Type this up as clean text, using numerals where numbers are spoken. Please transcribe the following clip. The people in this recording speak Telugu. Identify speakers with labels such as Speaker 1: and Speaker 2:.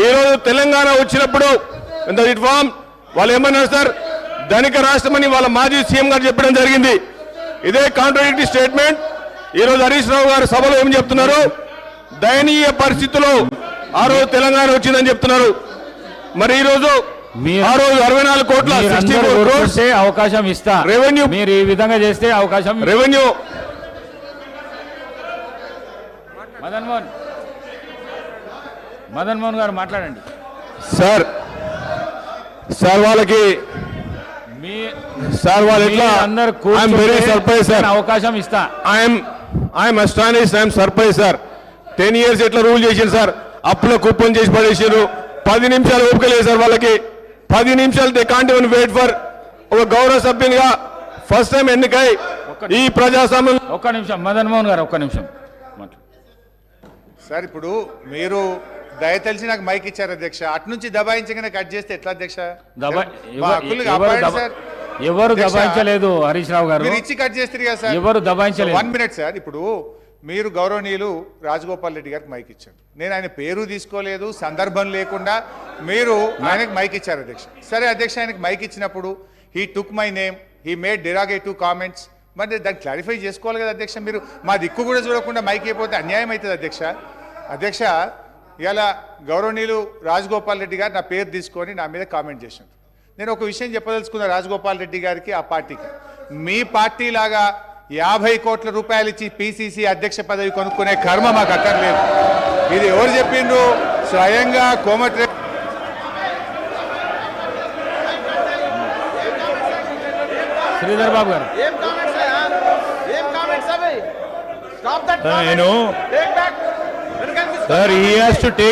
Speaker 1: ఈరోజు తెలంగాణ వచ్చినప్పుడు రిఫార్మ్ వాళ్ళు ఏమన్నారు సార్, ధనిక రాష్ట్రమని వాళ్ళ మాజీ సీఎం గారు చెప్పడం జరిగింది. ఇదే కాంట్రాడిక్టరీ స్టేట్మెంట్ ఈరోజు హరీష్ రావు గారు సభలో ఏం చెప్తున్నారు, దయనీయ పరిస్థితుల్లో ఆ రోజు తెలంగాణ వచ్చిందని చెప్తున్నారు. మరి ఈ రోజు ఆ రోజు 64 కోట్ల
Speaker 2: అవకాశం ఇస్తా,
Speaker 1: రెవెన్యూ
Speaker 2: మీరు ఈ విధంగా చేస్తే అవకాశం
Speaker 1: రెవెన్యూ.
Speaker 2: మదన్ మోహన్ గారు మాట్లాడండి
Speaker 1: సార్. వాళ్ళకి సార్ వాళ్ళు ఎట్లా
Speaker 2: అందరు
Speaker 1: వెరీ సర్ప్రైజ్ సార్,
Speaker 2: అవకాశం ఇస్తా.
Speaker 1: I'm astonished, I'm surprise sir. 10 years ఎట్లా రూల్ చేసింది సార్, అప్పుల కుప్పం చేసి పడేసారు. 10 నిమిషాలు ఓపిక లేదు సార్ వాళ్ళకి. 10 నిమిషాలు they can't even wait for ఒక గౌరవ సభ్యునిగా ఫస్ట్ టైం ఎన్నికై ఈ ప్రజాస్వామ్యం.
Speaker 2: ఒక్క నిమిషం మదన్ మోహన్ గారు, ఒక్క నిమిషం
Speaker 3: సార్. ఇప్పుడు మీరు దయతలిసి నాకు మైక్ ఇచ్చారు అధ్యక్ష, అటు నుంచి దబాయించగానే కట్ చేస్తే ఎట్లా అధ్యక్ష?
Speaker 2: ఎవరు దబాయించలేదు హరీష్ రావు గారు,
Speaker 3: మీరు ఇచ్చి కట్ చేస్తారు కదా సార్.
Speaker 2: ఎవరు దబాయించలేదు.
Speaker 3: 1 minute సార్. ఇప్పుడు మీరు గౌరవనీయులు రాజగోపాల్ రెడ్డి గారికి మైక్ ఇచ్చారు. నేను ఆయన పేరు తీసుకోలేదు, సందర్భం లేకుండా మీరు ఆయనకు మైక్ ఇచ్చారు అధ్యక్ష. సరే అధ్యక్ష, ఆయనకు మైక్ ఇచ్చినప్పుడు he took my name, he made derogatory comments. మరి దాన్ని క్లారిఫై చేసుకోవాలి కదా అధ్యక్ష. మీరు మా దిక్కు కూడా చూడకుండా మైక్ అయిపోతే అన్యాయం అవుతుంది అధ్యక్ష. అధ్యక్ష, ఇలా గౌరవనీయులు రాజగోపాల్ రెడ్డి గారు నా పేరు తీసుకొని నా మీద కామెంట్ చేశారు. నేను ఒక విషయం చెప్పదలుచుకున్న రాజగోపాల్ రెడ్డి గారికి, ఆ పార్టీకి, మీ పార్టీ లాగా 50 కోట్ల రూపాయలు ఇచ్చి పిసిసి అధ్యక్ష పదవి కొనుక్కునే కర్మ మాకు అక్కర్లేదు. ఇది ఎవరు చెప్పిండ్రు? స్వయంగా కోమటి
Speaker 2: శ్రీధర్ బాబు గారు.
Speaker 4: నేను sir, he has to take